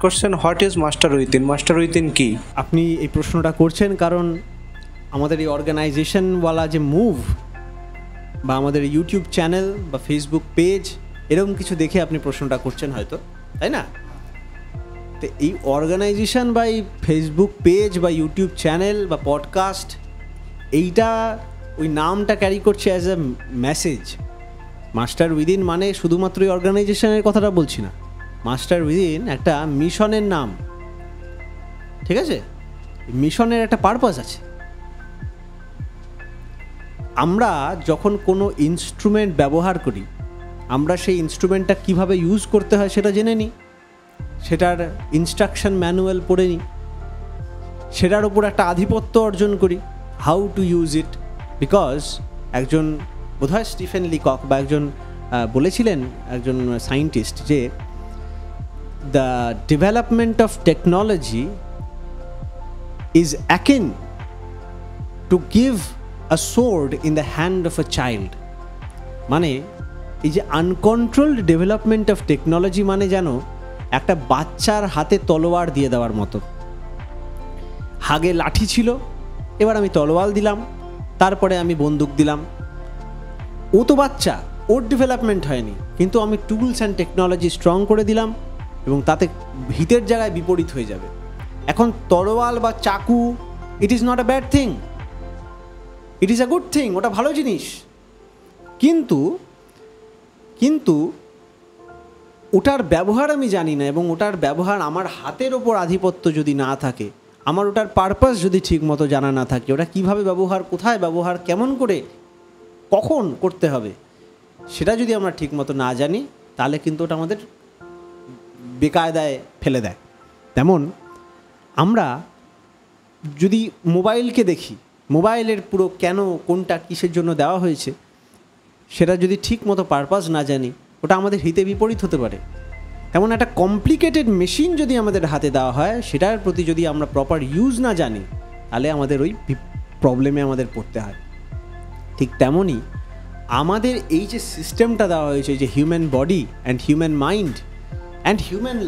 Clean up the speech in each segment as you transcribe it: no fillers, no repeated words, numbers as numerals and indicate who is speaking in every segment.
Speaker 1: Question, what is master within? Master within কি?
Speaker 2: আপনি এই প্রশ্নটা করছেন কারণ আমাদের এই অর্গানাইজেশনওয়ালা যে মুভ বা আমাদের ইউটিউব চ্যানেল বা ফেসবুক পেজ এরকম কিছু দেখে আপনি প্রশ্নটা করছেন হয়তো, তাই না? তো এই অর্গানাইজেশন বা এই ফেসবুক পেজ বা ইউটিউব চ্যানেল বা পডকাস্ট এইটা ওই নামটা ক্যারি করছে as a message. Master within মানে শুধুমাত্র এই অর্গানাইজেশনের কথাটা বলছি না, মাস্টার উইদিন একটা মিশনের নাম, ঠিক আছে? মিশনের একটা পারপাস আছে। আমরা যখন কোনো ইনস্ট্রুমেন্ট ব্যবহার করি, আমরা সেই ইনস্ট্রুমেন্টটা কীভাবে ইউজ করতে হয় সেটা জেনে নিই, সেটার ইনস্ট্রাকশন ম্যানুয়াল পড়ে নিই, সেটার উপর একটা আধিপত্য অর্জন করি, how to use it. Because একজন বোধহয় স্টিফেন লিকক বা একজন বলেছিলেন, একজন সায়েন্টিস্ট, যে the development of technology is akin to give a sword in the hand of a child. মানে এই যে আনকন্ট্রোলড ডেভেলপমেন্ট অফ টেকনোলজি মানে যেন একটা বাচ্চার হাতে তলোয়ার দিয়ে দেওয়ার মতো। আগে লাঠি ছিল, এবার আমি তলোয়ার দিলাম, তারপরে আমি বন্দুক দিলাম। ও তো বাচ্চা, ওর ডেভেলপমেন্ট হয়নি, কিন্তু আমি টুলস অ্যান্ড টেকনোলজি স্ট্রং করে দিলাম এবং তাতে হিতের জায়গায় বিপরীত হয়ে যাবে। এখন তলোয়ার বা চাকু, it is not a bad thing, it is a good thing, ওটা ভালো জিনিস। কিন্তু ওটার ব্যবহার আমি জানি না, এবং ওটার ব্যবহার আমার হাতের ওপর আধিপত্য যদি না থাকে, আমার ওটার পারপাস যদি ঠিক মতো জানা না থাকে, ওটা কীভাবে ব্যবহার, কোথায় ব্যবহার, কেমন করে, কখন করতে হবে, সেটা যদি আমরা ঠিক মতো না জানি, তাহলে কিন্তু ওটা আমাদের বেকায়দায় ফেলে দেয়। তেমন আমরা যদি মোবাইলকে দেখি, মোবাইলের পুরো কেন, কোনটা, কিসের জন্য দেওয়া হয়েছে, সেটা যদি ঠিক মতো পারপাস না জানি, ওটা আমাদের হিতে বিপরীত হতে পারে। তেমন একটা কমপ্লিকেটেড মেশিন যদি আমাদের হাতে দেওয়া হয়, সেটার প্রতি যদি আমরা প্রপার ইউজ না জানি, তাহলে আমাদের ওই প্রবলেমে আমাদের পড়তে হয়। ঠিক তেমনই আমাদের এই যে সিস্টেমটা দেওয়া হয়েছে, যে human body and human mind and human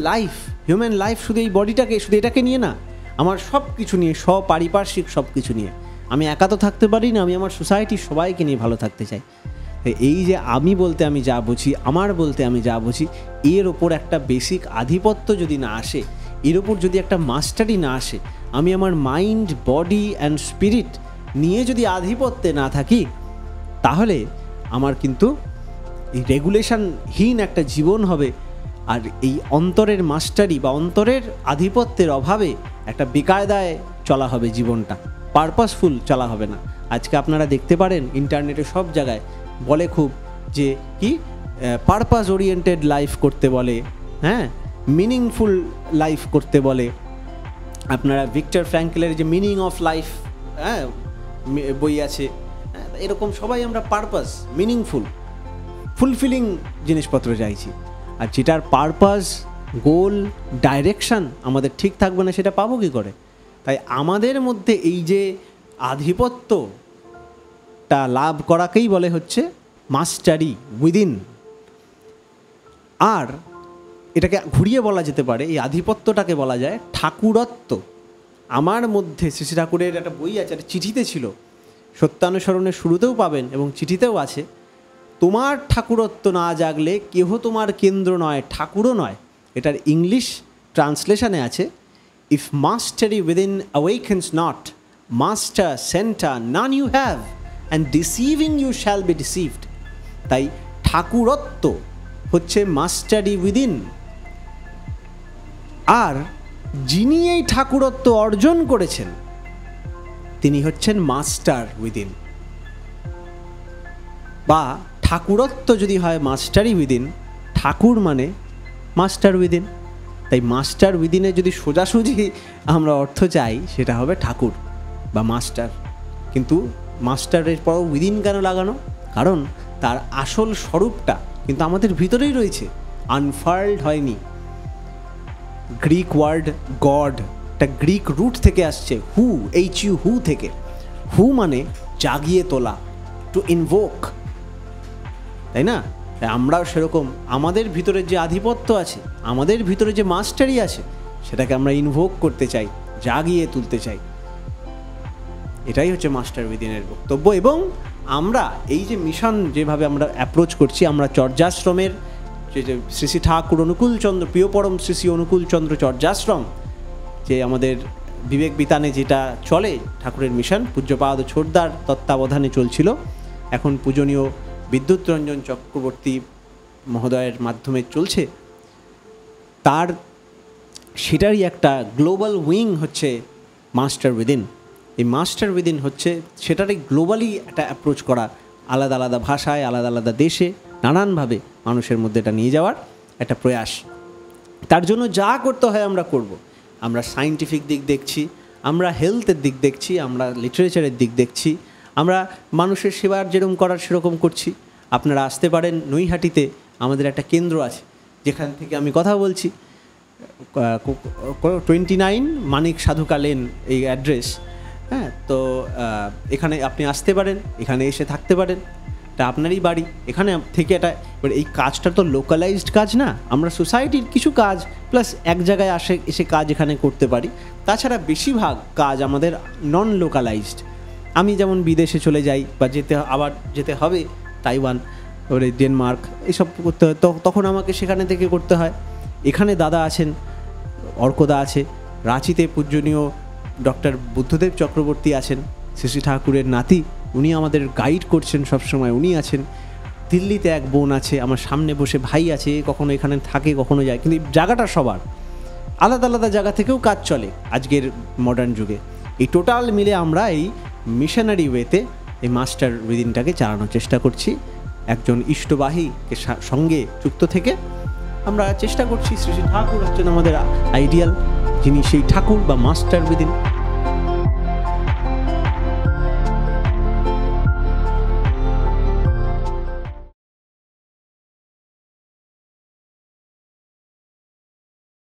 Speaker 2: life শুধু এই বডিটাকে, শুধু এটাকে নিয়ে না, আমার সব কিছু নিয়ে, পারিপার্শ্বিক সব কিছু নিয়ে। আমি একা তো থাকতে পারি না, আমি আমার সোসাইটির সবাইকে নিয়ে ভালো থাকতে চাই। এই যে আমি বলতে আমি যা বুঝি, আমার বলতে আমি যা বুঝি, এর ওপর একটা বেসিক আধিপত্য যদি না আসে, এর ওপর যদি একটা মাস্টারি না আসে, আমি আমার মাইন্ড, বডি অ্যান্ড স্পিরিট নিয়ে যদি আধিপত্যে না থাকি, তাহলে আমার কিন্তু এই রেগুলেশনহীন একটা জীবন হবে। আর এই অন্তরের মাস্টারি বা অন্তরের আধিপত্যের অভাবে একটা বেকায়দায় চলা হবে জীবনটা, পারপাসফুল চলা হবে না। আজকে আপনারা দেখতে পারেন ইন্টারনেটে সব জায়গায় বলে খুব, যে কি পারপাস ওরিয়েন্টেড লাইফ করতে বলে, হ্যাঁ, মিনিংফুল লাইফ করতে বলে। আপনারা ভিক্টর ফ্র্যাঙ্কলের যে মিনিং অফ লাইফ, হ্যাঁ, বই আছে, এরকম সবাই আমরা পারপাস, মিনিংফুল, ফুলফিলিং জিনিসপত্র চাইছি। আর যেটার পারপাস, গোল, ডাইরেকশান আমাদের ঠিক থাকবে না, সেটা পাবো কী করে? তাই আমাদের মধ্যে এই যে আধিপত্যটা লাভ করাকেই বলে হচ্ছে মাস্টারি উইদিন। আর এটাকে ঘুরিয়ে বলা যেতে পারে, এই আধিপত্যটাকে বলা যায় ঠাকুরত্ব। আমার মধ্যে শ্রী ঠাকুরের একটা বই আছে, একটা চিঠিতে ছিল, সত্যানুসরণের শুরুতেও পাবেন এবং চিঠিতেও আছে, তোমার ঠাকুরত্ব না জাগলে কেহ তোমার কেন্দ্র নয়, ঠাকুরও নয়। এটার ইংলিশ ট্রান্সলেশনে আছে, if mastery within awakens not, master centre none you have, and deceiving you shall be deceived. তাই ঠাকুরত্ব হচ্ছে মাস্টারি উইদিন। আর যিনি এই ঠাকুরত্ব অর্জন করেছেন, তিনি হচ্ছেন মাস্টার উইদিন। বা ঠাকুরত্ব যদি হয় মাস্টারি উইদিন, ঠাকুর মানে মাস্টার উইদিন। তাই মাস্টার উইদিনে যদি সোজাসুজি আমরা অর্থ চাই, সেটা হবে ঠাকুর বা মাস্টার। কিন্তু মাস্টারের পরও উইদিন কেন লাগানো? কারণ তার আসল স্বরূপটা কিন্তু আমাদের ভিতরেই রয়েছে, আনফার্লড হয়নি। গ্রিক ওয়ার্ড গড, একটা গ্রিক রুট থেকে আসছে, হু, হু থেকে। হু মানে জাগিয়ে তোলা, টু ইনভোক, তাই না? আমরাও সেরকম আমাদের ভিতরে যে আধিপত্য আছে, আমাদের ভিতরে যে মাস্টারি আছে, সেটাকে আমরা ইনভোক করতে চাই, জাগিয়ে তুলতে চাই। এটাই হচ্ছে মাস্টার উইদিনের বক্তব্য। এবং আমরা এই যে মিশন যেভাবে আমরা অ্যাপ্রোচ করছি, আমরা চর্যাশ্রমের যে শ্রী শ্রী ঠাকুর অনুকূলচন্দ্র, প্রিয় পরম শ্রী শ্রী অনুকূলচন্দ্র চর্যাশ্রম, যে আমাদের বিবেক বিতানে যেটা চলে ঠাকুরের মিশন, পূজ্যপাদ ছোটদার তত্ত্বাবধানে চলছিল, এখন পূজনীয় বিদ্যুৎ রঞ্জন চক্রবর্তী মহোদয়ের মাধ্যমে চলছে, তার সেটারই একটা গ্লোবাল উইং হচ্ছে মাস্টার উইদিন। এই মাস্টার উইদিন হচ্ছে সেটারই গ্লোবালি একটা অ্যাপ্রোচ করা, আলাদা আলাদা ভাষায়, আলাদা আলাদা দেশে, নানানভাবে মানুষের মধ্যে এটা নিয়ে যাওয়ার একটা প্রয়াস। তার জন্য যা করতে হয় আমরা করব। আমরা সায়েন্টিফিক দিক দেখছি, আমরা হেলথের দিক দেখছি, আমরা লিটারেচারের দিক দেখছি, আমরা মানুষের সেবার যেরকম করার সেরকম করছি। আপনারা আসতে পারেন, নৈহাটিতে আমাদের একটা কেন্দ্র আছে যেখান থেকে আমি কথা বলছি, 29 মানিক সাধুকা লেন এই অ্যাড্রেস। হ্যাঁ, তো এখানে আপনি আসতে পারেন, এখানে এসে থাকতে পারেন, এটা আপনারই বাড়ি। এখানে থেকে এটা, এবার এই কাজটা তো লোকালাইজড কাজ না, আমরা সোসাইটির কিছু কাজ প্লাস এক জায়গায় এসে কাজ এখানে করতে পারি। তাছাড়া বেশিরভাগ কাজ আমাদের নন লোকালাইজড। আমি যেমন বিদেশে চলে যাই বা আবার যেতে হবে তাইওয়ান, ওরে ডেনমার্ক, এইসব করতে হয়, তখন আমাকে সেখানে থেকে করতে হয়। এখানে দাদা আছেন, অর্কদা আছে, রাঁচিতে পূজনীয় ডক্টর বুদ্ধদেব চক্রবর্তী আছেন, শ্রী শ্রী ঠাকুরের নাতি, উনি আমাদের গাইড করছেন সবসময়, উনি আছেন। দিল্লিতে এক বোন আছে, আমার সামনে বসে ভাই আছে, কখনো এখানে থাকে কখনো যায়, কিন্তু জায়গাটা সবার আলাদা আলাদা জায়গা থেকেও কাজ চলে আজকের মডার্ন যুগে। এই টোটাল মিলে আমরা এই মিশনারি ওয়েতে এই মাস্টার উইদিনটাকে চালানোর চেষ্টা করছি। একজন ইষ্টবাহীকে সঙ্গে যুক্ত থেকে আমরা চেষ্টা করছি। শ্রী শ্রী ঠাকুর হচ্ছেন আমাদের আইডিয়াল, যিনি সেই ঠাকুর বা মাস্টার উইদিন।